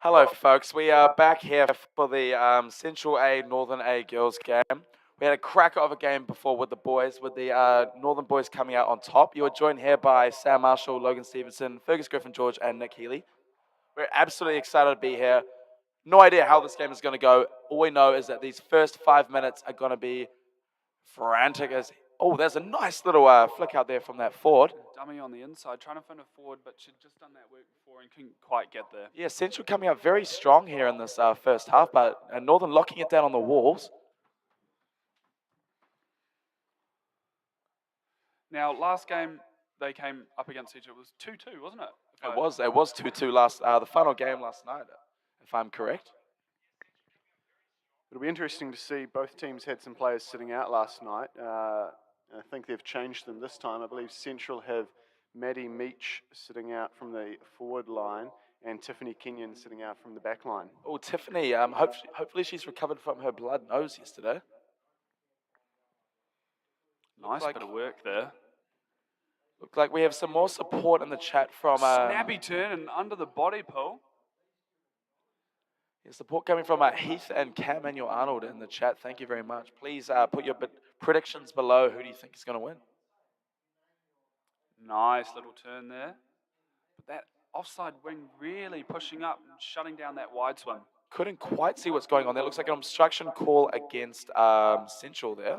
Hello, folks. We are back here for the Central A Northern A girls game. We had a cracker of a game before with the boys, with the Northern boys coming out on top. You are joined here by Sam Marshall, Logan Stevenson, Fergus Griffin George, and Nick Healy. We're absolutely excited to be here. No idea how this game is going to go. All we know is that these first 5 minutes are going to be frantic as. Oh, there's a nice little flick out there from that forward. Dummy on the inside, trying to find a forward, but she'd just done that work before and couldn't quite get there. Yeah, Central coming out very strong here in this first half, but Northern locking it down on the walls. Now, last game they came up against each other. It was 2-2, wasn't it? It was 2-2 last the final game last night, if I'm correct. It'll be interesting to see. Both teams had some players sitting out last night. I think they've changed them this time. I believe Central have Maddie Meach sitting out from the forward line and Tiffany Kenyon sitting out from the back line. Oh, Tiffany, hopefully she's recovered from her blood nose yesterday. Nice bit of work there. Look like we have some more support in the chat from... Snappy turn and under the body pull. Support coming from Heath and Cam Manuel Arnold in the chat. Thank you very much. Please put your predictions below. Who do you think is going to win? Nice little turn there. But that offside wing really pushing up and shutting down that wide swim. Couldn't quite see what's going on there. Looks like an obstruction call against Central there.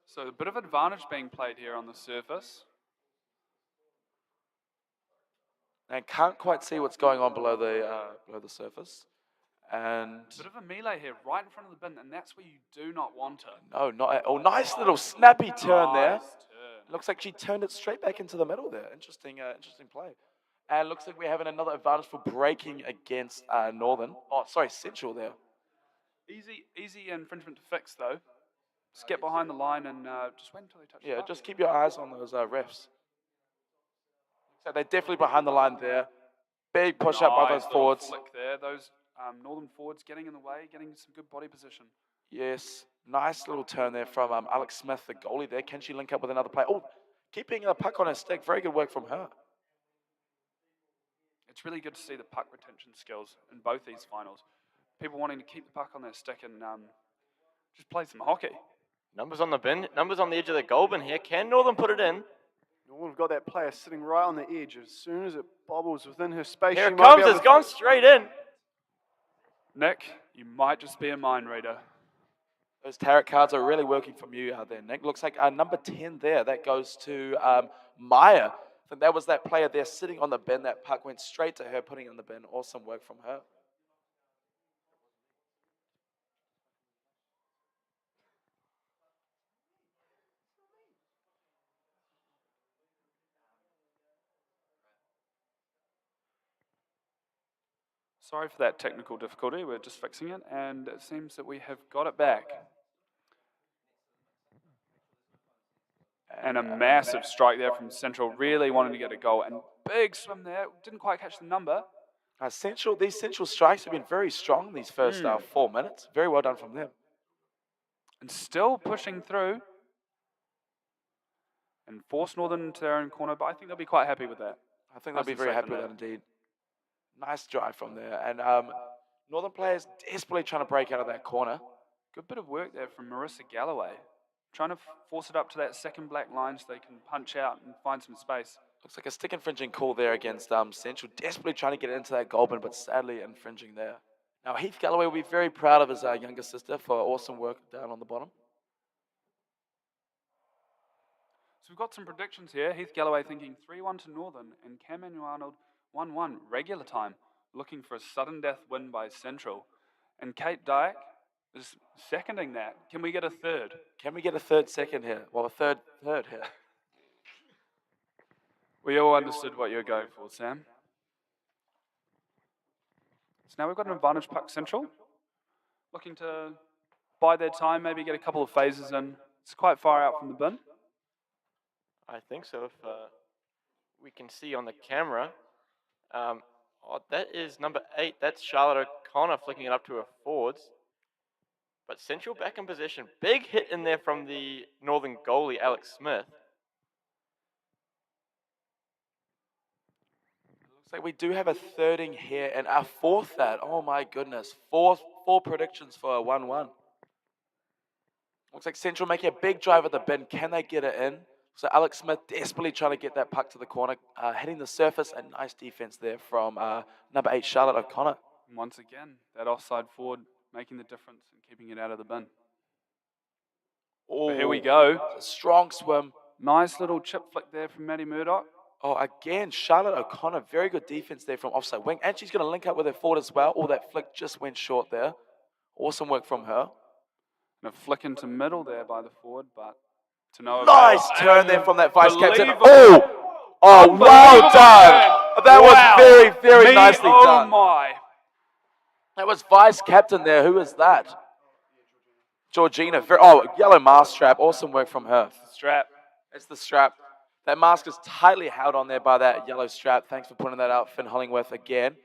So a bit of advantage being played here on the surface. And can't quite see what's going on below the surface. And bit of a melee here, right in front of the bin, and that's where you do not want it. No, not at all. Nice little snappy turn there. Nice turn. Looks like she turned it straight back into the middle there. Interesting play. And looks like we're having another advantage for breaking against Northern. Oh, sorry, Central there. Easy infringement to fix though. Just get behind the line and just wait until they touch. Yeah, just keep your eyes on those refs. So they're definitely behind the line there. Big push up by those forwards. Flick there. Those Northern forwards getting in the way, getting some good body position. Yes, nice little turn there from Alex Smith, the goalie there. Can she link up with another player? Oh, keeping the puck on her stick. Very good work from her. It's really good to see the puck retention skills in both these finals. People wanting to keep the puck on their stick and just play some hockey. Numbers on the bin, numbers on the edge of the goal bin here. Can Northern put it in? We've got that player sitting right on the edge. As soon as it bobbles within her space, Here it comes, it's gone straight in. Nick, you might just be a mind reader. Those tarot cards are really working from you out there, Nick. Looks like number 10 there. That goes to Maya. I think that was that player there sitting on the bin. That puck went straight to her, putting it in the bin. Awesome work from her. Sorry for that technical difficulty. We're just fixing it, and it seems that we have got it back. And a massive strike there from Central, really wanting to get a goal. And big swim there, didn't quite catch the number. These Central strikes have been very strong these first 4 minutes. Very well done from them. And still pushing through. And force Northern into their own corner, but I think they'll be quite happy with that. I think they'll be very happy with that indeed. Nice drive from there. And Northern players desperately trying to break out of that corner. Good bit of work there from Marissa Galloway. Trying to force it up to that second black line so they can punch out and find some space. Looks like a stick infringing call there against Central. Desperately trying to get it into that goal bin, but sadly infringing there. Now Heath Galloway will be very proud of his younger sister for awesome work down on the bottom. So we've got some predictions here. Heath Galloway thinking 3-1 to Northern and Cam Manuel Arnold 1-1 regular time, looking for a sudden death win by Central. And Kate Dyke is seconding that. Can we get a third? Can we get a third second here? Well, a third here. We all understood what you were going for, Sam. So now we've got an advantage puck Central. Looking to bide their time, maybe get a couple of phases in. It's quite far out from the bin. I think so. If we can see on the camera, that is number 8. That's Charlotte O'Connor flicking it up to her forwards. But Central back in possession. Big hit in there from the Northern goalie, Alex Smith. Looks like we do have a thirding here and a fourth that. Oh my goodness. Four predictions for a 1-1. Looks like Central making a big drive at the bin. Can they get it in? So Alex Smith desperately trying to get that puck to the corner, hitting the surface, and nice defense there from number 8, Charlotte O'Connor. And once again, that offside forward making the difference and keeping it out of the bin. Oh, But here we go. A strong swim. Nice little chip flick there from Maddie Murdoch. Oh, again, Charlotte O'Connor, very good defense there from offside wing. And she's going to link up with her forward as well. Oh, that flick just went short there. Awesome work from her. And a flick into middle there by the forward, but to no avail. Nice turn there from that vice captain. Unbelievable. Oh, well done. That was Wow. very, very nicely oh done. My. That was vice captain there. Who is that? Georgina. Yellow mask strap. Awesome work from her. Strap. It's the strap. That mask is tightly held on there by that yellow strap. Thanks for pointing that out, Finn Hollingworth, again.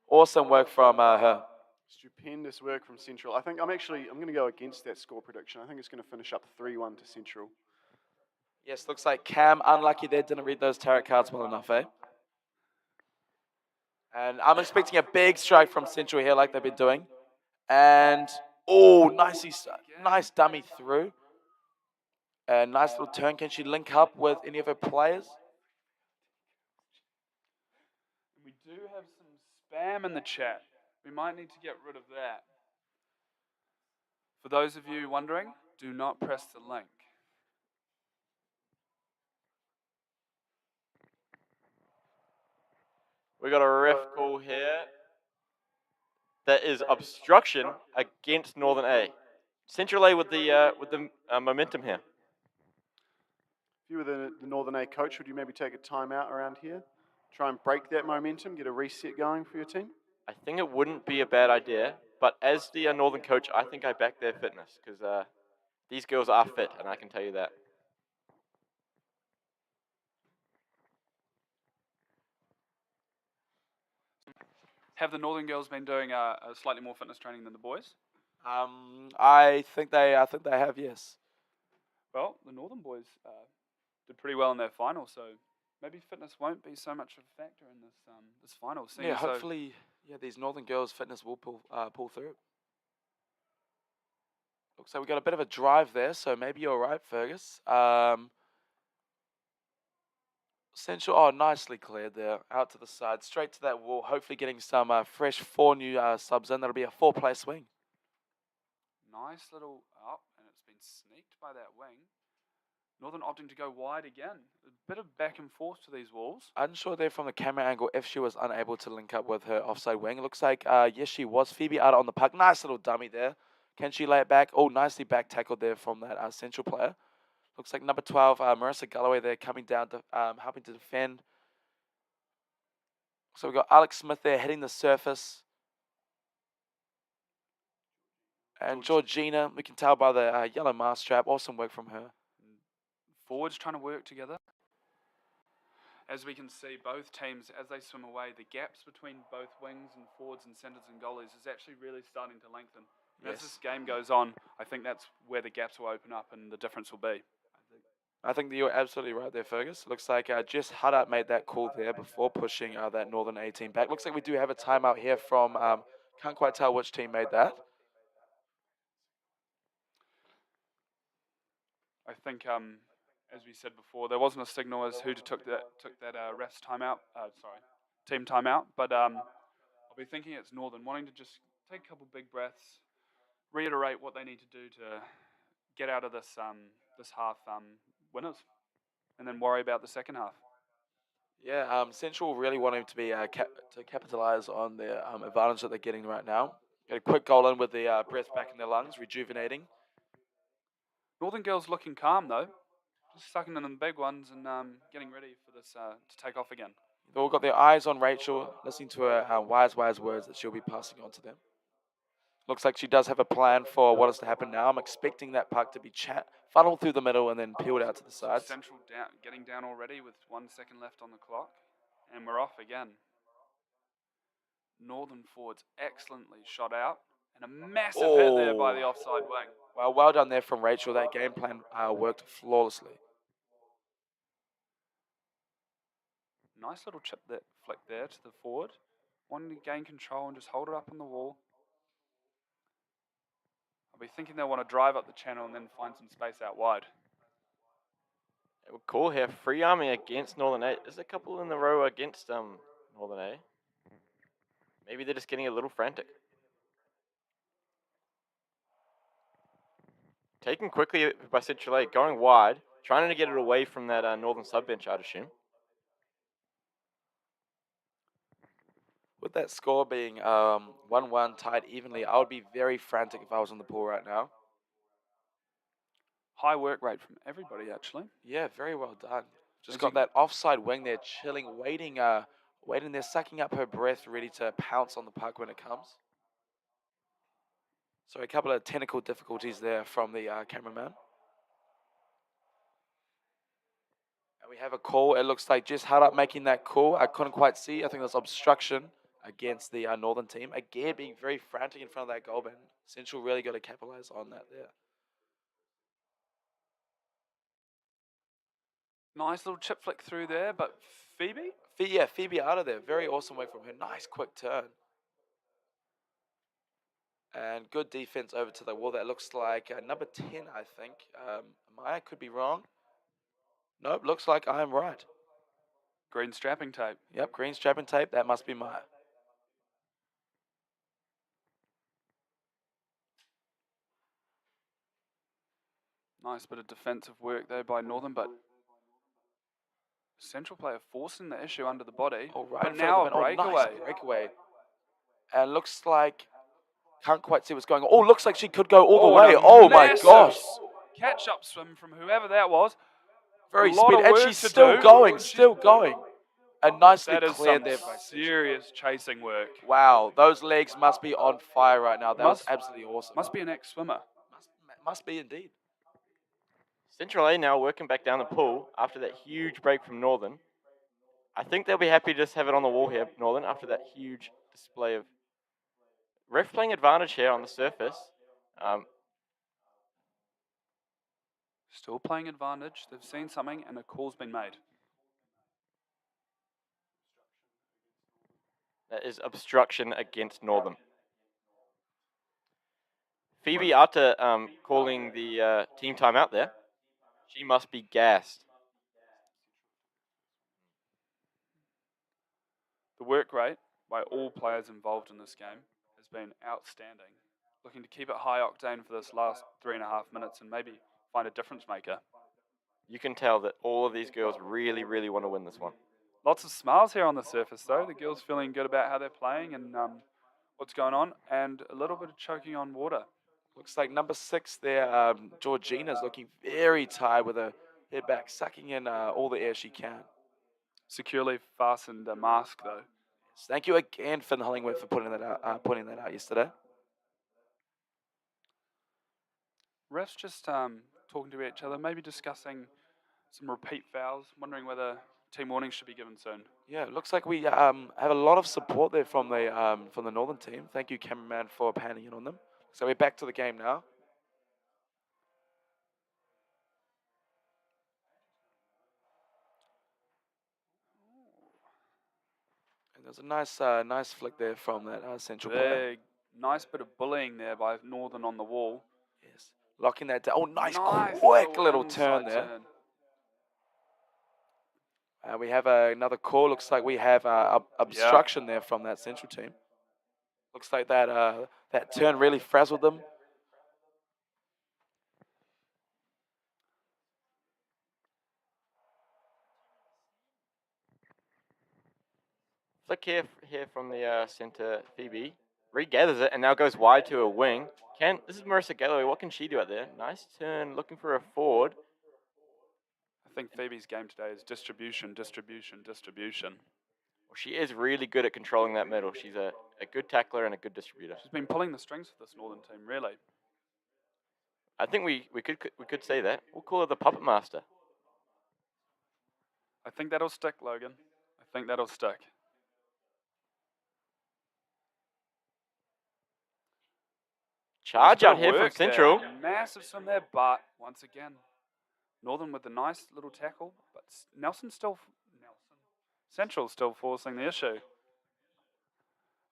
Awesome work from her. Stupendous work from Central. I'm going to go against that score prediction. I think it's going to finish up 3-1 to Central. Yes, looks like Cam, unlucky there, didn't read those tarot cards well enough, eh? And I'm expecting a big strike from Central here like they've been doing. And, nice dummy through. A nice little turn. Can she link up with any of her players? We do have some spam in the chat. We might need to get rid of that. For those of you wondering, do not press the link. We got a ref call here. That is obstruction against Northern A. Central A with the momentum here. If you were the Northern A coach, would you maybe take a timeout around here? Try and break that momentum, get a reset going for your team? I think it wouldn't be a bad idea, but as the Northern coach, I think I back their fitness because these girls are fit, and I can tell you that. Have the Northern girls been doing a slightly more fitness training than the boys? I think they have, yes. Well, the Northern boys did pretty well in their final, so maybe fitness won't be so much of a factor in this final. Yeah, hopefully, these Northern girls' fitness will pull through. Looks like we got a bit of a drive there, so maybe you're right, Fergus. Central, nicely cleared there, out to the side, straight to that wall, hopefully getting some fresh 4 new subs in. That'll be a 4-play swing. Nice little up, and it's been sneaked by that wing. Northern opting to go wide again. A bit of back and forth to these walls. Unsure there from the camera angle if she was unable to link up with her offside wing. It looks like, yes, she was. Phoebe out on the puck. Nice little dummy there. Can she lay it back? Oh, nicely back tackled there from that Central player. Looks like number 12, Marissa Galloway there coming down to helping to defend. So we've got Alex Smith there hitting the surface. And Georgina, we can tell by the yellow mask strap. Awesome work from her. Forwards trying to work together. As we can see, both teams, as they swim away, the gaps between both wings and forwards and centres and goalies is actually really starting to lengthen. Yes. As this game goes on, I think that's where the gaps will open up and the difference will be. I think that you're absolutely right there, Fergus. Looks like Jess Huddart made that call there before pushing that Northern A team back. Looks like we do have a timeout here from, can't quite tell which team made that. I think, as we said before, there wasn't a signal as who took that ref's timeout, team timeout, but I'll be thinking it's Northern, wanting to just take a couple big breaths, reiterate what they need to do to get out of this half winners, and then worry about the second half. Yeah, Central really wanting to be to capitalize on the advantage that they're getting right now. Get a quick goal in with the breath back in their lungs, rejuvenating. Northern girls looking calm though, just sucking in the big ones and getting ready for this to take off again. They've all got their eyes on Rachel, listening to her wise words that she'll be passing on to them. Looks like she does have a plan for what is to happen now. I'm expecting that puck to be funneled through the middle and then peeled out to the sides. Central getting down already with 1 second left on the clock, and we're off again. Northern forwards excellently shot out. And a massive hit there by the offside wing. Well done there from Rachel. That game plan worked flawlessly. Nice little chip that flick there to the forward. Wanting to gain control and just hold it up on the wall. I'll be thinking they'll want to drive up the channel and then find some space out wide. We'll call here free arming against Northern A. There's a couple in a row against Northern A. Maybe they're just getting a little frantic. Taken quickly by Central A, going wide, trying to get it away from that Northern sub bench, I'd assume. With that score being 1-1 tied evenly, I would be very frantic if I was on the pool right now. High work rate from everybody, actually. Yeah, very well done. Just As got you- that offside wing there, chilling, waiting there, sucking up her breath, ready to pounce on the puck when it comes. So a couple of technical difficulties there from the cameraman. And we have a call. It looks like Jess Hard up making that call. I couldn't quite see. I think that's obstruction against the Northern team. Again, being very frantic in front of that goal bin. Central really got to capitalize on that there. Nice little chip flick through there, but Phoebe? Phoebe out of there. Very awesome work from her. Nice quick turn. And good defense over to the wall. That looks like number 10, I think. I could be wrong. Nope, looks like I'm right. Green strapping tape. Yep, green strapping tape. That must be Maya. Nice bit of defensive work there by Northern, but Central player forcing the issue under the body. Oh, right. But in front now of a the bin. breakaway. Nice breakaway. And looks like, can't quite see what's going on. Oh, looks like she could go all the way. and a Oh my massive gosh. Catch-up swim from whoever that was. Very a lot speedy. of And work she's to still do. going, still going. And nicely That is cleared some there by Central. serious chasing work. Wow, those legs must be on fire right now. That was Must- absolutely awesome. Must be an ex-swimmer. Must be indeed. Central A now working back down the pool after that huge break from Northern. I think they'll be happy to just have it on the wall here, Northern, after that huge display of ref playing advantage here on the surface. Still playing advantage. They've seen something and a call's been made. That is obstruction against Northern. Phoebe, after calling the team timeout there, she must be gassed. The work rate by all players involved in this game has been outstanding. Looking to keep it high octane for this last 3.5 minutes and maybe find a difference maker. You can tell that all of these girls really, really want to win this one. Lots of smiles here on the surface, though. The girls feeling good about how they're playing and what's going on, and a little bit of choking on water. Looks like number 6 there, Georgina's looking very tired with her head back, sucking in all the air she can. Securely fastened mask, though. Thank you again, Finn Hollingworth, for putting that out yesterday. Refs just talking to each other, maybe discussing some repeat fouls, wondering whether team warnings should be given soon. Yeah, it looks like we have a lot of support there from the Northern team. Thank you, cameraman, for panning in on them. So we're back to the game now. And there's a nice flick there from that Central player. Nice bit of bullying there by Northern on the wall. Yes, locking that down. Oh, nice quick little turn inside there. We have another call. Looks like we have obstruction there from that Central team. Looks like that turn really frazzled them. Flick here from the center, Phoebe. Regathers it and now goes wide to a wing. This is Marissa Galloway. What can she do out there? Nice turn, looking for a forward. I think Phoebe's game today is distribution. Well, she is really good at controlling that middle. She's a good tackler and a good distributor. She's been pulling the strings for this Northern team, really. I think we could say that. We'll call her the puppet master. I think that'll stick, Logan. I think that'll stick. Charge Nice bit out of here from work there. Central. Massive swim there, but once again, Northern with a nice little tackle, but Central still forcing the issue.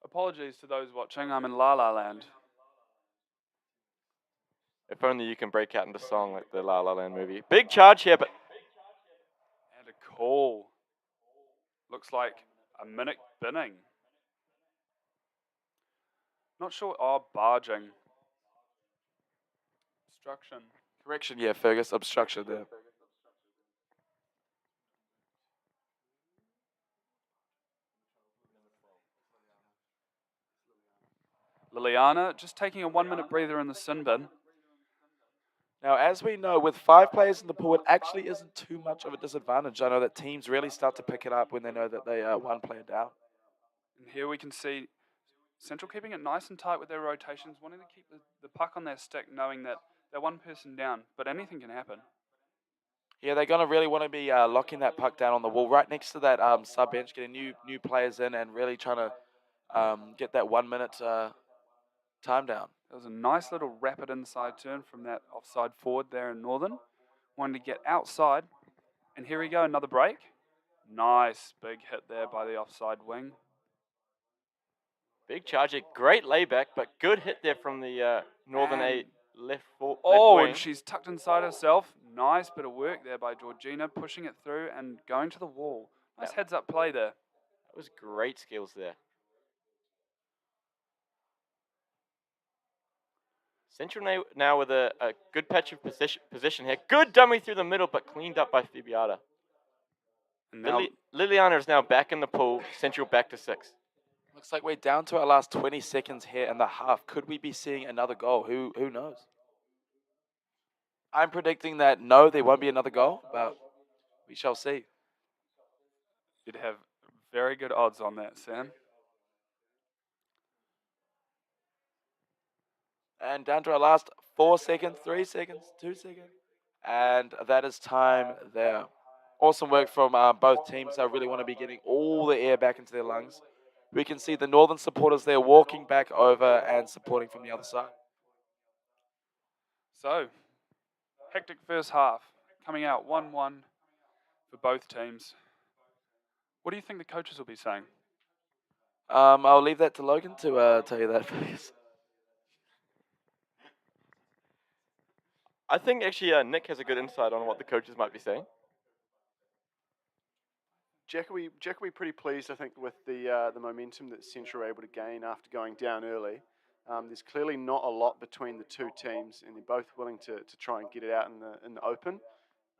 Apologies to those watching. I'm in La La Land. If only you can break out into song like the La La Land movie. Big charge here, but And a call. Looks like a minute binning. Not sure. Oh, barging. Obstruction. Correction, yeah, Fergus, obstruction there. Liliana just taking a 1 minute breather in the sin bin. Now, as we know, with 5 players in the pool, it actually isn't too much of a disadvantage. I know that teams really start to pick it up when they know that they are 1 player down. And here we can see Central keeping it nice and tight with their rotations, wanting to keep the puck on their stick, knowing that they're 1 person down, but anything can happen. Yeah, they're going to really want to be locking that puck down on the wall right next to that sub bench, getting new players in and really trying to get that 1 minute time down. It was a nice little rapid inside turn from that offside forward there in Northern. Wanted to get outside. And here we go, another break. Nice big hit there by the offside wing. big charge here. Great layback, but good hit there from the Northern And- left Oh, wing. and she's tucked inside herself. Nice bit of work there by Georgina, pushing it through and going to the wall. Nice Yeah. heads up play there. That was great skills there. Central now with a good patch of position here. Good dummy through the middle, but cleaned up by Fibiata. And now, Liliana is now back in the pool. Central back to 6. Looks like we're down to our last 20 seconds here in the half. Could we be seeing another goal? Who knows? I'm predicting that no, there won't be another goal, but we shall see. you'd have very good odds on that, Sam. And down to our last 4 seconds, 3 seconds, 2 seconds. And that is time there. Awesome work from both teams. They really want to be getting all the air back into their lungs. We can see the Northern supporters there walking back over and supporting from the other side. So, hectic first half. Coming out 1-1 for both teams. What do you think the coaches will be saying? I'll leave that to Logan to tell you that, please. I think actually Nick has a good insight on what the coaches might be saying. Jack, will be pretty pleased, I think, with the momentum that Central were able to gain after going down early. There's clearly not a lot between the two teams, and they're both willing to try and get it out in the open.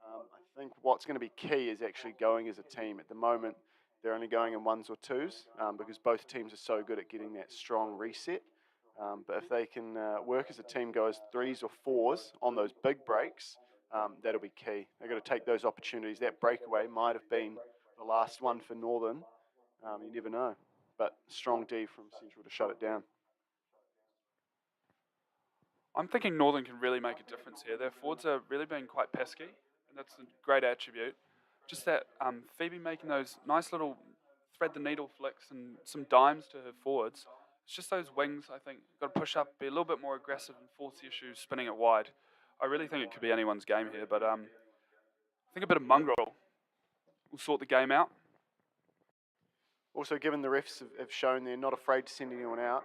I think what's going to be key is actually going as a team. At the moment, they're only going in 1s or 2s because both teams are so good at getting that strong reset. But if they can work as a team, go as 3s or 4s on those big breaks, that'll be key. They've got to take those opportunities. That breakaway might have been the last one for Northern. You never know. But strong D from Central to shut it down. I'm thinking Northern can really make a difference here. Their forwards are really being quite pesky, and that's a great attribute. Just that Phoebe making those nice little thread the needle flicks and some dimes to her forwards. It's just those wings, I think, got to push up, be a little bit more aggressive and force the issue, spinning it wide. I really think it could be anyone's game here, but I think a bit of mongrel will sort the game out. Also, given the refs have shown they're not afraid to send anyone out,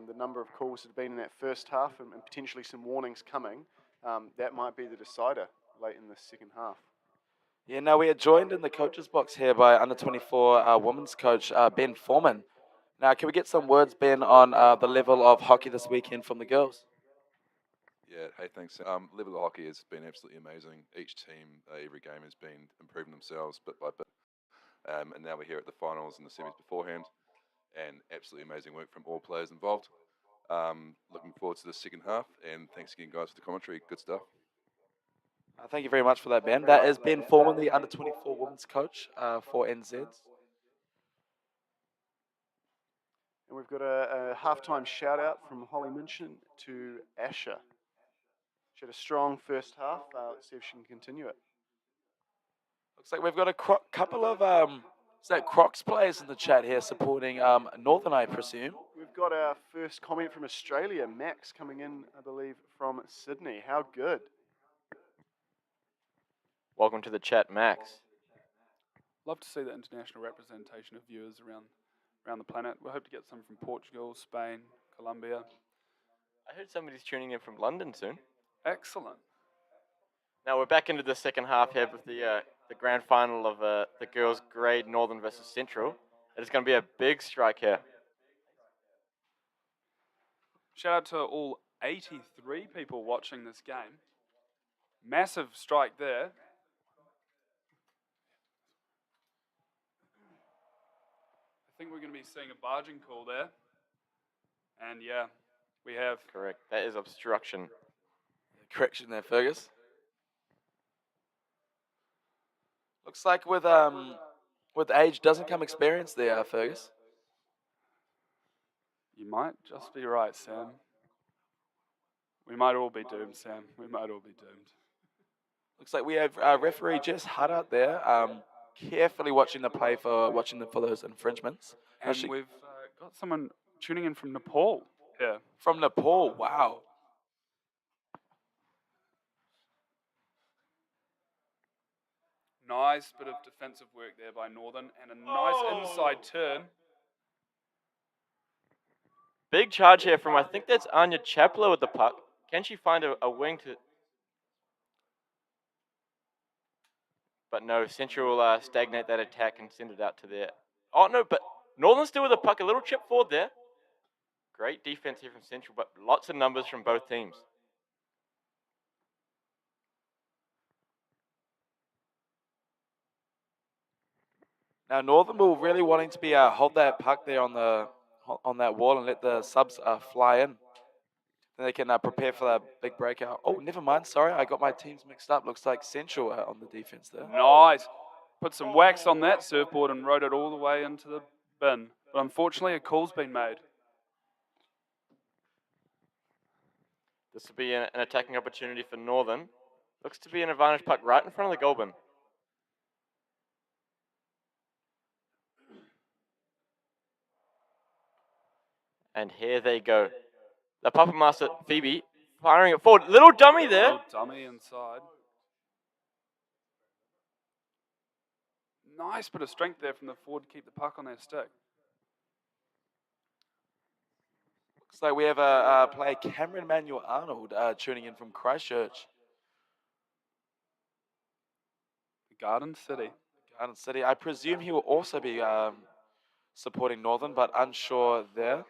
the number of calls that have been in that first half and potentially some warnings coming, that might be the decider late in the second half. Yeah, now we are joined in the coaches box here by under-24 women's coach Ben Foreman. Now, can we get some words, Ben, on the level of hockey this weekend from the girls? Yeah, hey, thanks. Level of hockey has been absolutely amazing. Each team, every game has been improving themselves bit by bit. And now we're here at the finals and the semis beforehand. And absolutely amazing work from all players involved. Looking forward to the second half. And thanks again, guys, for the commentary. Good stuff. Thank you very much for that, Ben. That is Ben Foreman, the under-24 women's coach for NZs. And we've got a halftime shout out from Holly Minchin to Asher. She had a strong first half. Let's see if she can continue it. Looks like we've got a couple of Crocs players in the chat here supporting Northern, I presume. we've got our first comment from Australia. Max coming in, I believe, from Sydney. How good. Welcome to the chat, Max. Love to see the international representation of viewers around the planet. We hope to get some from Portugal, Spain, Colombia. I heard somebody's tuning in from London soon. Excellent. Now we're back into the second half here with the grand final of the girls' grade Northern versus Central. It's going to be a big strike here. Shout out to all 83 people watching this game. Massive strike there. I think we're going to be seeing a barging call there. And yeah, we have. Correct. That is obstruction. Correction there, Fergus. Looks like with age doesn't come experience there, Fergus. You might just be right, Sam. We might all be doomed, Sam. We might all be doomed. Looks like we have referee Jess Hutt out there, carefully watching the play for those infringements. And Actually, we've got someone tuning in from Nepal here. from Nepal, wow. Nice bit of defensive work there by Northern and a nice inside turn. Big charge here from, I think that's Anya Chaplow with the puck. Can she find a wing to... But no, Central will stagnate that attack and send it out to there. Oh, no, but Northern still with the puck. A little chip forward there. Great defense here from Central, but lots of numbers from both teams. Now Northern will really wanting to be hold that puck there on that wall and let the subs fly in. Then they can prepare for that big breakout. Oh, never mind. Sorry, I got my teams mixed up. Looks like Central on the defense there. Nice. Put some wax on that surfboard and rode it all the way into the bin. But unfortunately, a call's been made. This will be an attacking opportunity for Northern. Looks to be an advantage puck right in front of the goal bin. And here they go. The puppet master, Phoebe, firing it forward. Little dummy there. Little dummy inside. Nice bit of strength there from the forward to keep the puck on their stick. Looks like we have a player, Cameron Manuel Arnold, tuning in from Christchurch. Garden City. Garden City. I presume he will also be supporting Northern, but unsure there.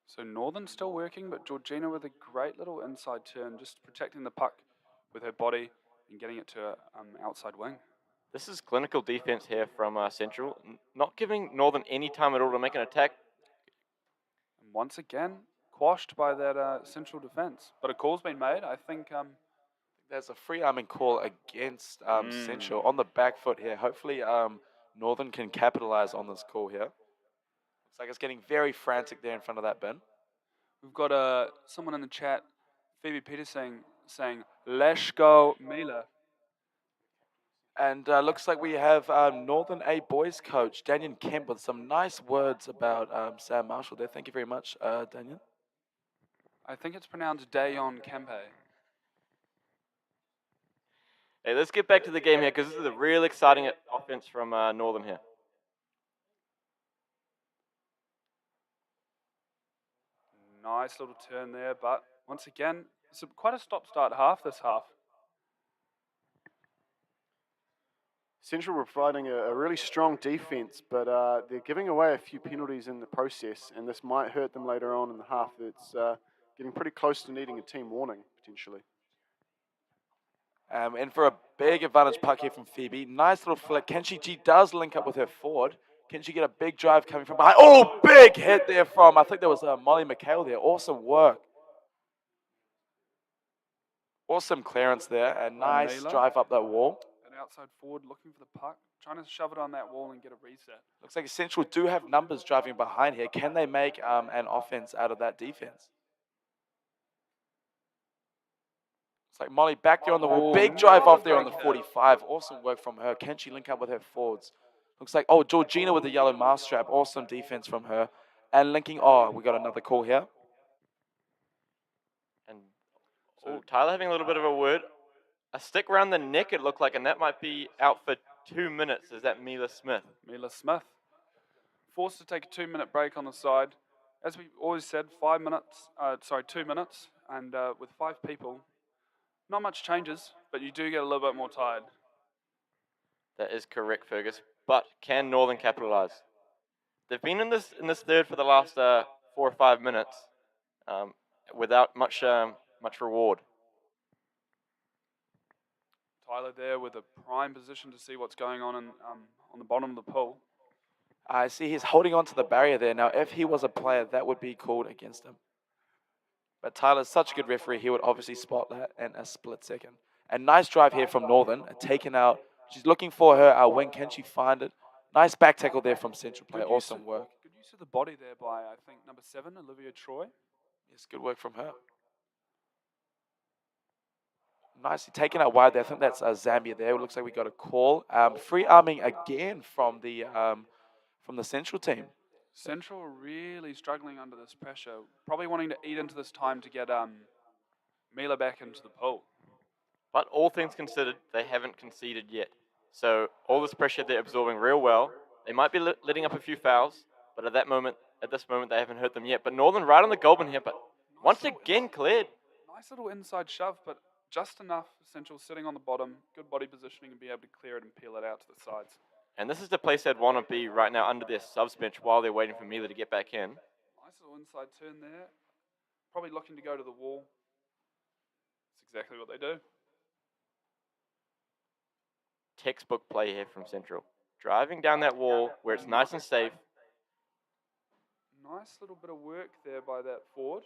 So Northern still working, but Georgina with a great little inside turn, just protecting the puck with her body and getting it to outside wing. This is clinical defense here from Central, not giving Northern any time at all to make an attack. And once again, quashed by that Central defense. But a call's been made. I think there's a free arming call against Central on the back foot here. Hopefully Northern can capitalize on this call here. Looks like it's getting very frantic there in front of that bin. We've got someone in the chat, Phoebe Peterson, saying, "Let's go, Mila." And looks like we have Northern A boys coach, Daniel Kemp, with some nice words about Sam Marshall there. Thank you very much, Daniel. I think it's pronounced Dayon Kempe. Hey, let's get back to the game here because this is a real exciting offense from Northern here. Nice little turn there, but once again, it's quite a stop-start half this half. Central were providing a really strong defense, but they're giving away a few penalties in the process, and this might hurt them later on in the half. It's getting pretty close to needing a team warning, potentially. And for a big advantage puck here from Phoebe. Nice little flick. She does link up with her forward. Can she get a big drive coming from behind? Oh, big hit there from, I think there was Molly McHale there. Awesome work. Awesome clearance there. And nice drive up that wall. An outside forward looking for the puck, trying to shove it on that wall and get a reset. Looks like Central do have numbers driving behind here. Can they make an offense out of that defense? It's like Molly back there on the wall. Oh, Big drive no off there on the break there. 45. Awesome work from her. Can she link up with her forwards? Looks like, oh, Georgina with the yellow mask strap. Awesome defense from her. And linking, oh, we got another call here. And Tyler having a little bit of a word. A stick around the neck, it looked like, and that might be out for 2 minutes. Is that Mila Smith? Mila Smith. Forced to take a 2-minute break on the side. As we always said, 2 minutes, and with 5 people, not much changes, but you do get a little bit more tired. That is correct, Fergus. But can Northern capitalise? They've been in this third for the last 4 or 5 minutes without much reward. Tyler there with a prime position to see what's going on on the bottom of the pool. I see he's holding on to the barrier there. Now, if he was a player, that would be called against him. But Tyler's such a good referee, he would obviously spot that in a split second. And nice drive here from Northern, taken out. She's looking for her wing. Can she find it? Nice back tackle there from Central player. Awesome work. Good use of the body there by, I think, number 7, Olivia Troy. Yes, good work from her. Nicely taken out wide there. I think that's Zambia there. It looks like we got a call. Free arming again from the Central team. Central really struggling under this pressure. Probably wanting to eat into this time to get Mila back into the pool. But all things considered, they haven't conceded yet. So all this pressure they're absorbing real well. They might be letting up a few fouls, but at this moment, they haven't hurt them yet. But Northern right on the Goulburn here, but once again cleared. Nice little inside shove, but just enough. Central sitting on the bottom, good body positioning, and be able to clear it and peel it out to the sides. And this is the place they'd want to be right now under their subs bench while they're waiting for Mila to get back in. Nice little inside turn there. Probably looking to go to the wall. That's exactly what they do. Textbook play here from Central. Driving down that wall where it's nice and safe. Nice little bit of work there by that forward.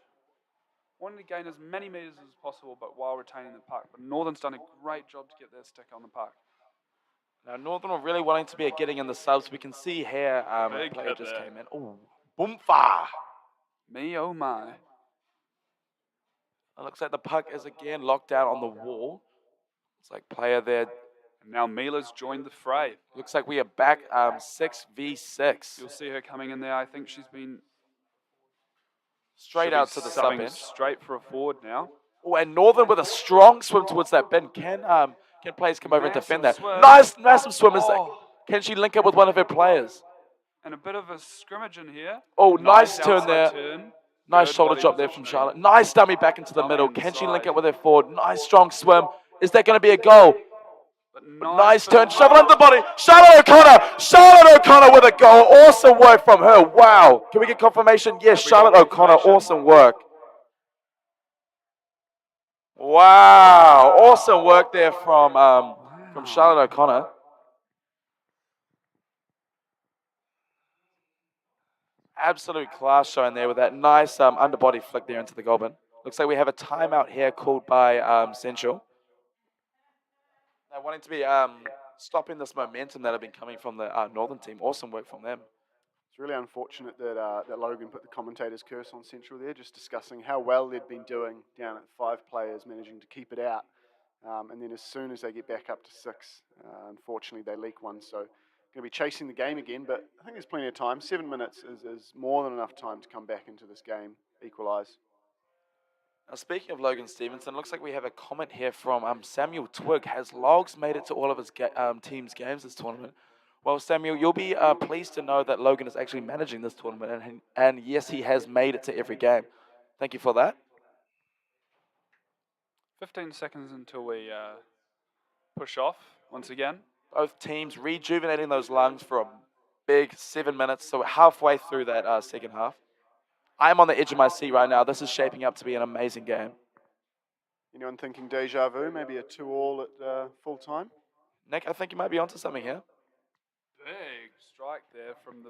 Wanting to gain as many metres as possible, but while retaining the puck. But Northern's done a great job to get their stick on the puck. Now, Northern are really wanting to be getting in the subs. We can see here a Big player hit just there. came in. Oh, boomfa! Me, oh my. It looks like the puck is again locked down on the wall. It's like player there. And now Mila's joined the fray. Looks like we are back 6v6. You'll see her coming in there. I think she's been Straight she'll be out to the sub subbing bench. straight for a forward now. Oh, and Northern with a strong swim towards that bin. Can players come over and defend that? Massive swim. Massive swim. Is that, Oh. can she link up with one of her players? And a bit of a scrimmage in here. Oh, nice turn outside there. turn. Nice Good shoulder body drop there from positioning. Charlotte. Nice dummy back into the Dummy middle. Can she link inside. up with her forward? Nice strong swim. Is that going to be a goal? But Nice bit of turn. Shove it under the run. body. Charlotte O'Connor with a goal. Awesome work from her. Wow. Can we get confirmation? Yes, We got Charlotte O'Connor. confirmation. Awesome work. Wow. Awesome work there from Charlotte O'Connor. Absolute class showing there with that nice underbody flick there into the Goulburn. Looks like we have a timeout here called by Central. They're wanting to be stopping this momentum that have been coming from the Northern team. Awesome work from them. It's really unfortunate that that Logan put the commentator's curse on Central there, just discussing how well they'd been doing down at 5 players, managing to keep it out. And then as soon as they get back up to 6, unfortunately they leak one. So going to be chasing the game again, but I think there's plenty of time. 7 minutes is more than enough time to come back into this game, equalise. Now, speaking of Logan Stevenson, looks like we have a comment here from Samuel Twig. Has Logs made it to all of his team's games this tournament? Well, Samuel, you'll be pleased to know that Logan is actually managing this tournament, and yes, he has made it to every game. Thank you for that. 15 seconds until we push off once again. Both teams rejuvenating those lungs for a big 7 minutes, so we're halfway through that second half. I'm on the edge of my seat right now. This is shaping up to be an amazing game. Anyone thinking deja vu, maybe a 2-2 at full time? Nick, I think you might be onto something here. Big strike there from the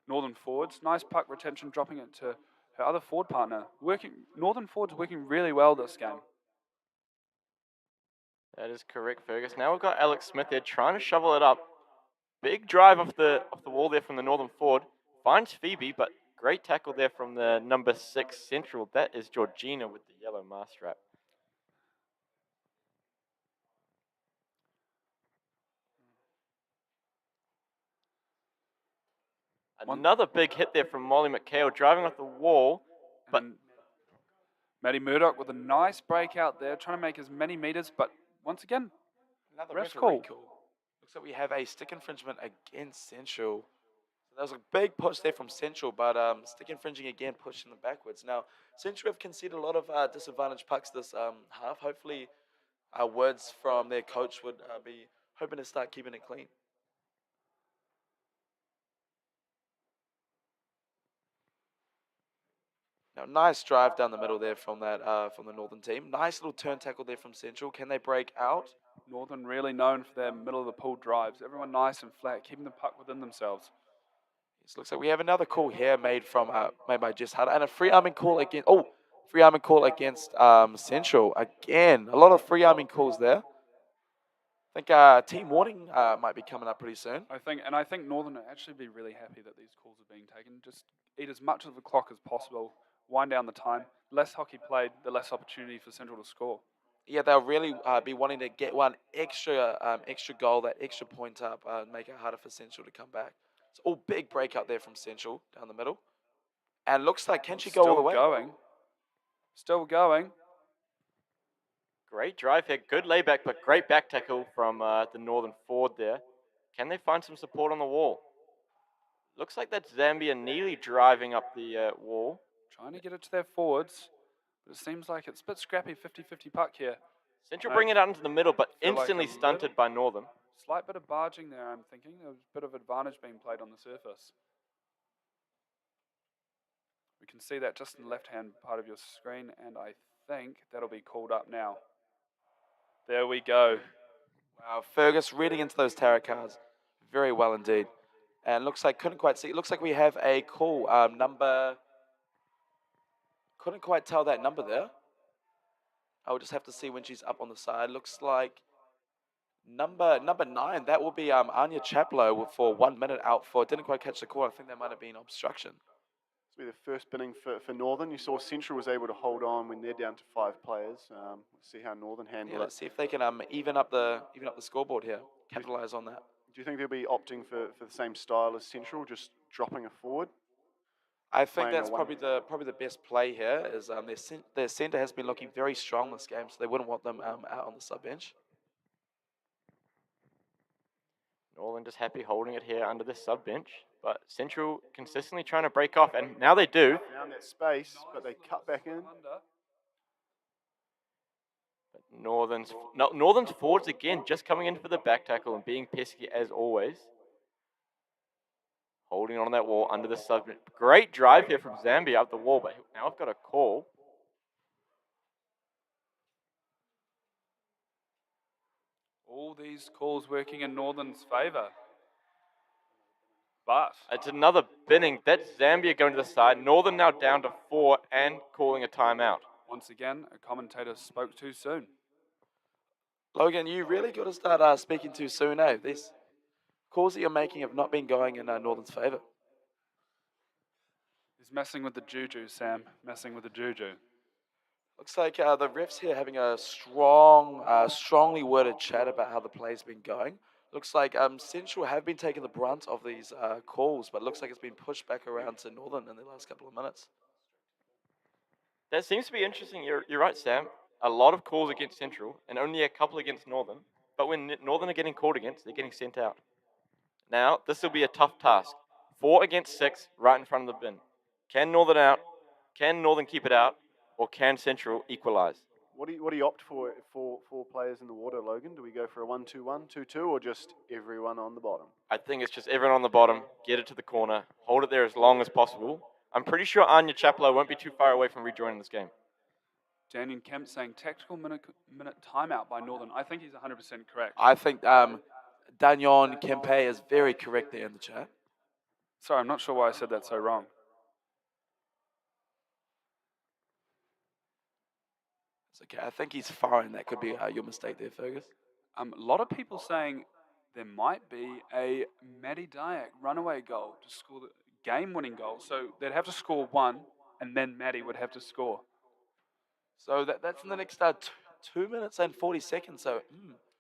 Northern forwards. Nice puck retention, dropping it to her other forward partner. Northern forwards working really well this game. That is correct, Fergus. Now we've got Alex Smith there trying to shovel it up. Big drive off the wall there from the Northern forward. Finds Phoebe, but great tackle there from the number 6 Central. That is Georgina with the yellow mask strap. Another big hit there from Molly McHale, driving off the wall. But And Maddie Murdoch with a nice breakout there, trying to make as many meters, but once again, Another ref's referee call. call. Looks like we have a stick infringement against Central. So that was a big push there from Central, but stick infringing again, pushing them backwards. Now, Central have conceded a lot of disadvantaged pucks this half. Hopefully, words from their coach would be hoping to start keeping it clean. Now, nice drive down the middle there from from the Northern team. Nice little turn tackle there from Central. Can they break out? Northern really known for their middle of the pool drives. Everyone nice and flat, keeping the puck within themselves. Yes, looks like we have another call here made by Jess Hutter, and a free arming call against. Oh, free arming call against Central again. A lot of free arming calls there. I think team warning might be coming up pretty soon. I think Northern will actually be really happy that these calls are being taken. Just eat as much of the clock as possible, wind down the time. Less hockey played, the less opportunity for Central to score. Yeah, they'll really be wanting to get one extra goal, that extra point up, make it harder for Central to come back. It's all big breakout there from Central down the middle, and looks like can she go all the way? Still going. great drive here, good layback, but great back tackle from the Northern forward there. Can they find some support on the wall? Looks like that's Zambia nearly driving up the wall. Trying to get it to their forwards, but it seems like it's a bit scrappy, 50-50 puck here. Central No. bring it out into the middle, but Feel like instantly a stunted little- by Northern. Slight bit of barging there, I'm thinking. There's a bit of advantage being played on the surface. We can see that just in the left-hand part of your screen, and I think that'll be called up now. There we go. Wow, Fergus reading into those tarot cards very well indeed, and looks like couldn't quite see. It looks like we have a call number. Couldn't quite tell that number there. I'll just have to see when she's up on the side. Looks like number 9. That will be Anya Chaplow for 1 minute out for. Didn't quite catch the call. I think that might have been obstruction. This will be the first binning for Northern. You saw Central was able to hold on when they're down to 5 players. We'll see how Northern handle Yeah, it. let's see if they can even up the scoreboard here. Capitalize on that. Do you think they'll be opting for the same style as Central, just dropping a forward? I think Playing a that's one. probably the best play here. Is their centre has been looking very strong this game, so they wouldn't want them out on the sub bench. Northern just happy holding it here under the sub bench, but Central consistently trying to break off, and now they do. Found that space, but they cut back in. But Northern's forwards again, just coming in for the back tackle and being pesky as always. Holding on that wall under the sub. Great drive here from Zambia up the wall, but now I've got a call. All these calls working in Northern's favour. But It's another binning. That's Zambia going to the side. Northern now down to 4 and calling a timeout. once again, a commentator spoke too soon. Logan, you really got to start speaking too soon, eh? These calls that you're making have not been going in Northern's favour. He's messing with the juju, Sam. Messing with the juju. Looks like the refs here having a strongly worded chat about how the play's been going. Looks like Central have been taking the brunt of these calls, but looks like it's been pushed back around to Northern in the last couple of minutes. That seems to be interesting. You're right, Sam. A lot of calls against Central and only a couple against Northern. But when Northern are getting called against, they're getting sent out. Now, this will be a tough task. 4 against 6 right in front of the bin. Can Northern out? Can Northern keep it out? Or can Central equalise? What do you opt for 4 players in the water, Logan? Do we go for a 1-2-1, 2-2, or just everyone on the bottom? I think it's just everyone on the bottom, get it to the corner, hold it there as long as possible. I'm pretty sure Anya Chaplow won't be too far away from rejoining this game. Daniel Kemp saying tactical minute timeout by Northern. I think he's 100% correct. I think Danyon Kempe is very correct there in the chat. Sorry, I'm not sure why I said that so wrong. It's okay. I think he's fine. That could be your mistake there, Fergus. A lot of people saying there might be a Maddie Dyack runaway goal to score the game-winning goal. So they'd have to score 1, and then Maddie would have to score. So that's in the next 2 minutes and 40 seconds. So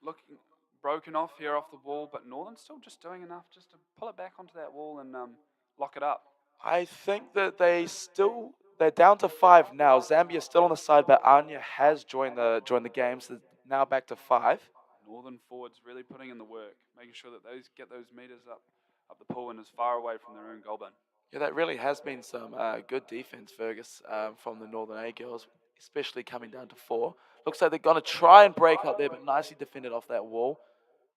Looking broken off here off the wall, but Northern's still just doing enough just to pull it back onto that wall and lock it up? I think that they're down to 5 now. Zambia's still on the side, but Anya has joined the game, so now back to 5. Northern forwards really putting in the work, making sure that those get those meters up the pool and as far away from their own goal bin. Yeah, that really has been some good defense, Fergus, from the Northern A girls, especially coming down to 4. Looks like they're going to try and break up there, but nicely defended off that wall.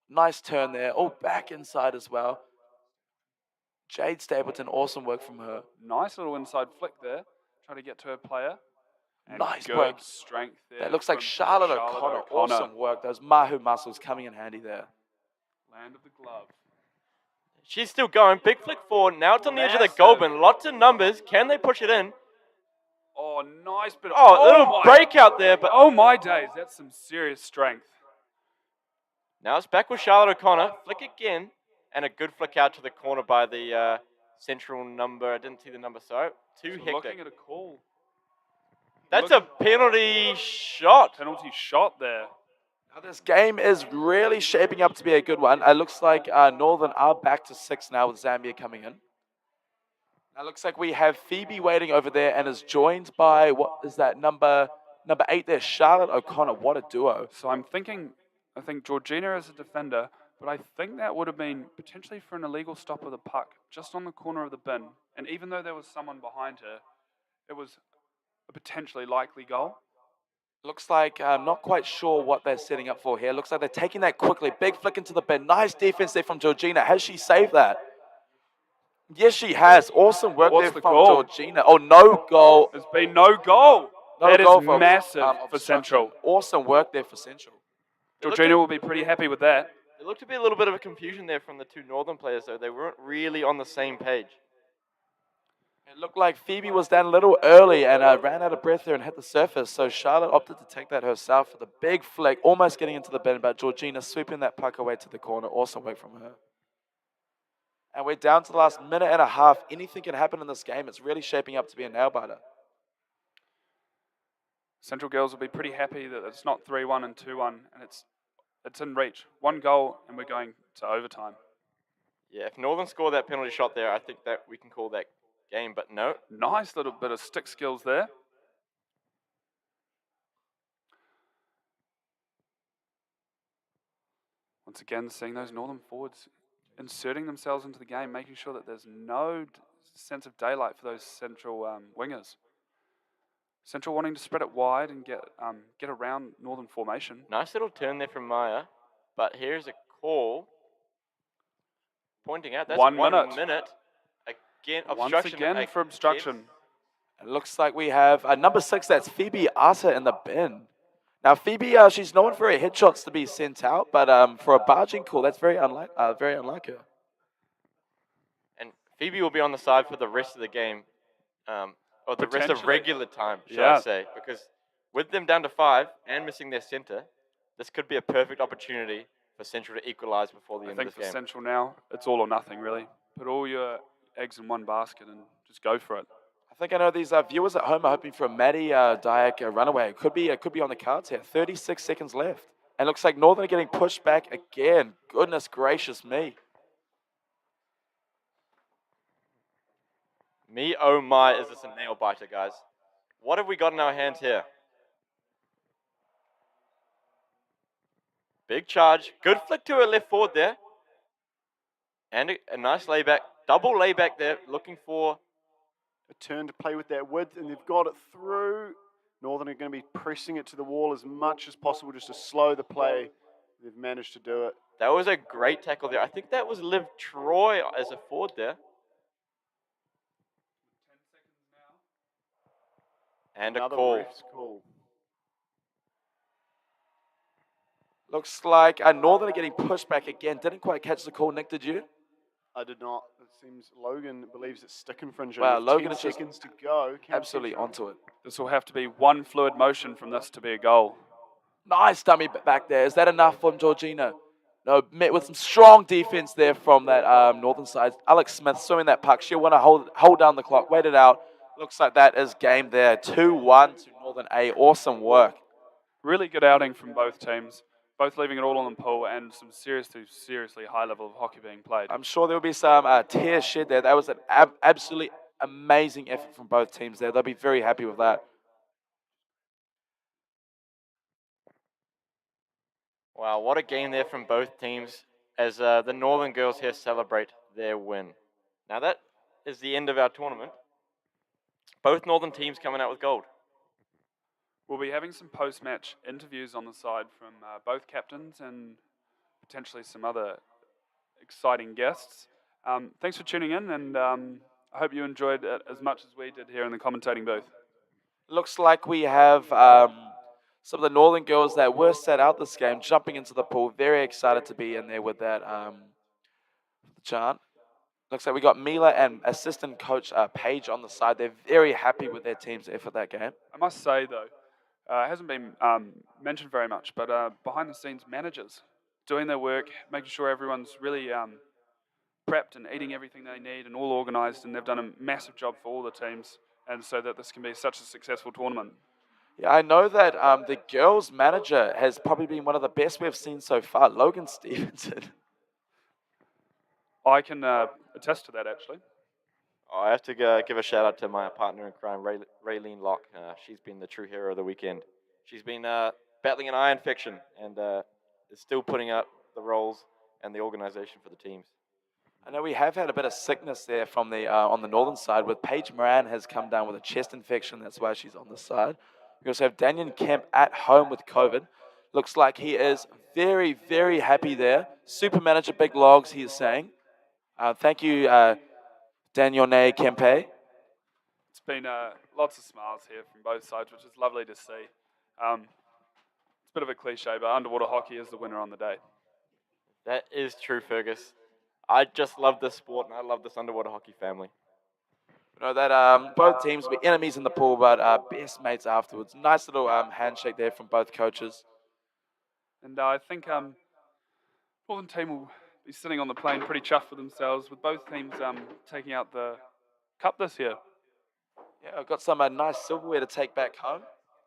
Nice turn there. Oh, back inside as well. Jade Stapleton, awesome work from her. Nice little inside flick there, trying to get to her player. And Nice good break. strength there. That looks like from Charlotte O'Connor. Awesome work. Those Mahu muscles coming in handy there. Land of the glove. She's still going. Big flick forward. Now it's on the edge of the goal bin. Lots of numbers. Can they push it in? Oh, nice bit of... Oh, a little my- breakout there, but Oh my days, that's some serious strength. now it's back with Charlotte O'Connor. Flick again, and a good flick out to the corner by the central number. I didn't see the number, so too So looking hectic. at a call. That's a penalty shot. Penalty shot there. Now this game is really shaping up to be a good one. It looks like Northern are back to 6 now with Zambia coming in. Now it looks like we have Phoebe waiting over there and is joined by, what is that, number 8 there, Charlotte O'Connor. What a duo. So I think Georgina is a defender, but I think that would have been potentially for an illegal stop of the puck just on the corner of the bin. And even though there was someone behind her, it was a potentially likely goal. Looks like I'm not quite sure what they're setting up for here. Looks like they're taking that quickly. Big flick into the bin. Nice defense there from Georgina. Has she saved that? Yes, she has. Awesome work What's there the from goal? Georgina. Oh, no goal. There's been no goal. No That is goal for massive for obstruction. Central. Awesome work there for Central. Georgina will be pretty happy with that. There looked to be a little bit of a confusion there from the two Northern players, though. They weren't really on the same page. It looked like Phoebe was down a little early and ran out of breath there and hit the surface. So Charlotte opted to take that herself for the big flick, almost getting into the bin, but Georgina sweeping that puck away to the corner. Awesome work from her. And we're down to the last minute and a half. Anything can happen in this game. It's really shaping up to be a nail-biter. Central girls will be pretty happy that it's not 3-1 and 2-1, and it's in reach. 1 goal, and we're going to overtime. Yeah, if Northern score that penalty shot there, I think that we can call that game, but no. Nice little bit of stick skills there. Once again, seeing those Northern forwards inserting themselves into the game, making sure that there's no sense of daylight for those Central wingers. Central wanting to spread it wide and get around Northern formation. Nice little turn there from Maya, but here's a call pointing out that's 1 1 minute. minute. Again, Once obstruction. again for obstruction. It looks like we have number 6, that's Phoebe Arter in the bin. Now, Phoebe, she's known for her headshots to be sent out, but for a barging call, that's very unlike her. And Phoebe will be on the side for the rest of the game, or the rest of Potentially. regular time, shall I Yeah. say. Because with them down to 5 and missing their center, this could be a perfect opportunity for Central to equalize before the I end think of for this game. Central now, it's all or nothing, really. Put all your eggs in one basket and just go for it. I think I know these viewers at home are hoping for a Maddie Dyack runaway. It could be on the cards here. 36 seconds left. And it looks like Northern are getting pushed back again. Goodness gracious me. Me, oh my, is this a nail biter, guys? What have we got in our hands here? Big charge. Good flick to her left forward there. And a nice layback. Double layback there, looking for... A turn to play with that width, and they've got it through. Northern are going to be pressing it to the wall as much as possible just to slow the play. They've managed to do it. That was a great tackle there. I think that was Liv Troy as a forward there. And Another a call. ref's call. Looks like Northern are getting pushed back again. Didn't quite catch the call. Nick, did you? I did not. It seems Logan believes it's stick infringement. Wow, With Logan 10 is just seconds to go. Can't Absolutely catch it. onto it. This will have to be one fluid motion from this to be a goal. Nice dummy back there. Is that enough from Georgina? No, met with some strong defense there from that Northern side. Alex Smith swimming that puck. She'll want to hold down the clock, wait it out. Looks like that is game there. 2-1 to Northern A. Awesome work. Really good outing from both teams. both leaving it all on the pool, and some seriously high level of hockey being played. I'm sure there'll be some tears shed there. That was an absolutely amazing effort from both teams there. They'll be very happy with that. Wow, what a game there from both teams as the Northern girls here celebrate their win. Now that is the end of our tournament. Both Northern teams coming out with gold. We'll be having some post-match interviews on the side from both captains and potentially some other exciting guests. Thanks for tuning in, and I hope you enjoyed it as much as we did here in the commentating booth. Looks like we have some of the Northern girls that were set out this game jumping into the pool. Very excited to be in there with that chant. Looks like we got Mila and assistant coach Paige on the side. They're very happy with their team's effort that game. I must say, though, it hasn't been mentioned very much, but behind the scenes managers doing their work, making sure everyone's really prepped and eating everything they need and all organised, and they've done a massive job for all the teams, and so that this can be such a successful tournament. Yeah, I know that the girls' manager has probably been one of the best we've seen so far, Logan Stevenson. I can attest to that, actually. I have to give a shout out to my partner in crime, Raylene Locke. She's been the true hero of the weekend. She's been battling an eye infection and is still putting up the roles and the organisation for the teams. I know we have had a bit of sickness there from the on the northern side. With Paige Moran has come down with a chest infection. That's why she's on the side. We also have Daniel Kemp at home with COVID. Looks like he is very, very happy there. Super manager Big Logs, he is saying. Thank you, Daniel Kempe. It's been lots of smiles here from both sides, which is lovely to see. It's a bit of a cliche, but underwater hockey is the winner on the day. That is true, Fergus. I just love this sport, and I love this underwater hockey family. You know that both teams will be enemies in the pool, but best mates afterwards. Nice little handshake there from both coaches. And I think Northern team will be sitting on the plane pretty chuffed with themselves, with both teams taking out the cup this year. Yeah, I've got some nice silverware to take back home.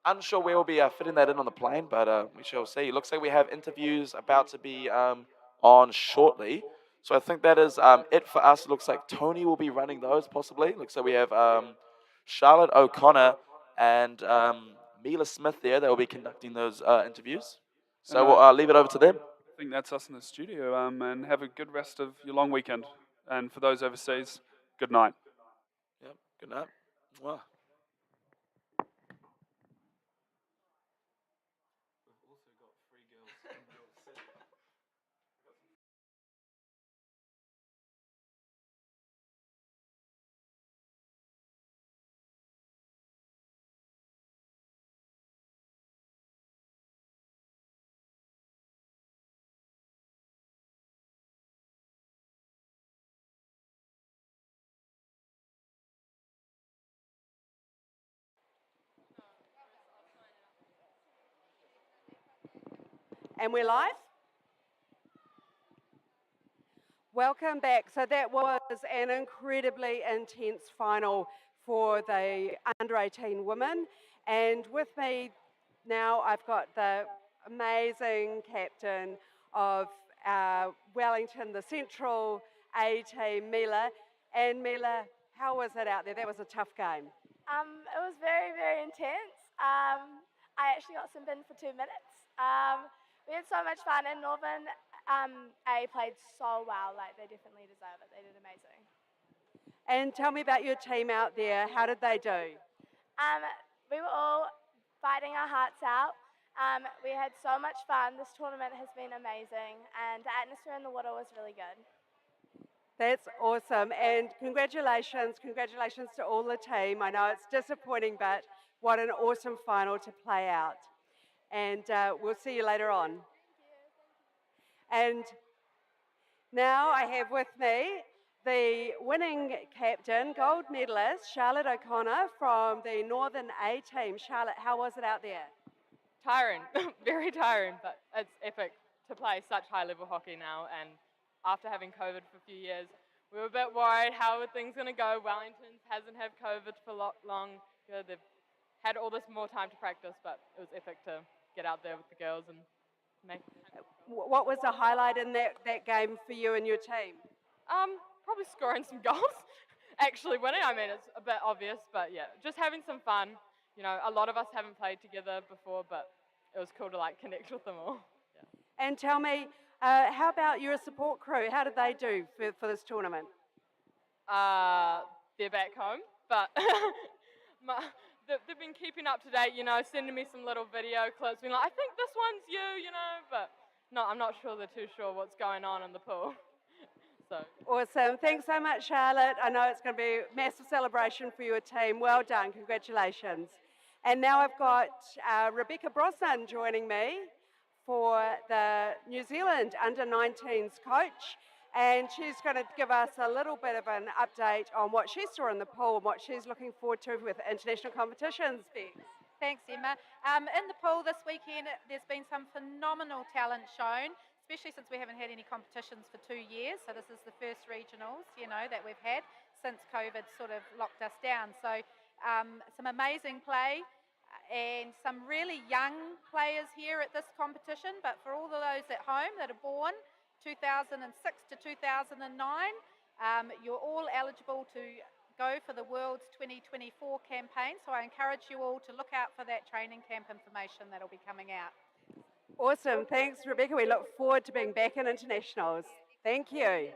Unsure where we'll be fitting that in on the plane, but we shall see. Looks like we have interviews about to be on shortly. So I think that is it for us. Looks like Tony will be running those possibly. Looks like we have Charlotte O'Connor and Mila Smith there that will be conducting those interviews. So we'll leave it over to them. I think that's us in the studio, and have a good rest of your long weekend. And for those overseas, good night. Yep, good night. Mwah. And we're live? Welcome back. So that was an incredibly intense final for the under-18 women. And with me now, I've got the amazing captain of Wellington, the Central A team, Mila. And Mila, how was it out there? That was a tough game. It was very, very intense. I actually got some bin for 2 minutes. We had so much fun, and Northern A played so well. Like, they definitely deserve it. They did amazing. And tell me about your team out there. How did they do? We were all fighting our hearts out. We had so much fun. This tournament has been amazing, and the atmosphere in the water was really good. That's awesome, and congratulations to all the team. I know it's disappointing, but what an awesome final to play out. And we'll see you later on. And now I have with me the winning captain, gold medalist, Charlotte O'Connor from the Northern A team. Charlotte, how was it out there? Tiring, very tiring, but it's epic to play such high-level hockey now. And after having COVID for a few years, we were a bit worried how are things going to go. Wellington hasn't had COVID for long. You know, they've had all this more time to practice, but it was epic to get out there with the girls and make What was the highlight in that game for you and your team? Probably scoring some goals. Actually winning, I mean, it's a bit obvious, but yeah, just having some fun. You know, a lot of us haven't played together before, but it was cool to like connect with them all. Yeah. And tell me, how about your support crew? How did they do for this tournament? They're back home, but they've been keeping up to date, you know, sending me some little video clips, being like, I think this one's you, you know, but no, I'm not sure they're too sure what's going on in the pool. So. Awesome. Thanks so much, Charlotte. I know it's going to be a massive celebration for your team. Well done. Congratulations. And now I've got Rebecca Brosnan joining me for the New Zealand Under-19s coach. And she's going to give us a little bit of an update on what she saw in the pool and what she's looking forward to with international competitions. Bex. Thanks, Emma. In the pool this weekend, there's been some phenomenal talent shown, especially since we haven't had any competitions for 2 years. So this is the first regionals, you know, that we've had since COVID sort of locked us down. So some amazing play and some really young players here at this competition. But for all of those at home that are born 2006 to 2009, you're all eligible to go for the World's 2024 campaign. So I encourage you all to look out for that training camp information that'll be coming out. Awesome. Thanks, Rebecca. We look forward to being back in internationals. Thank you.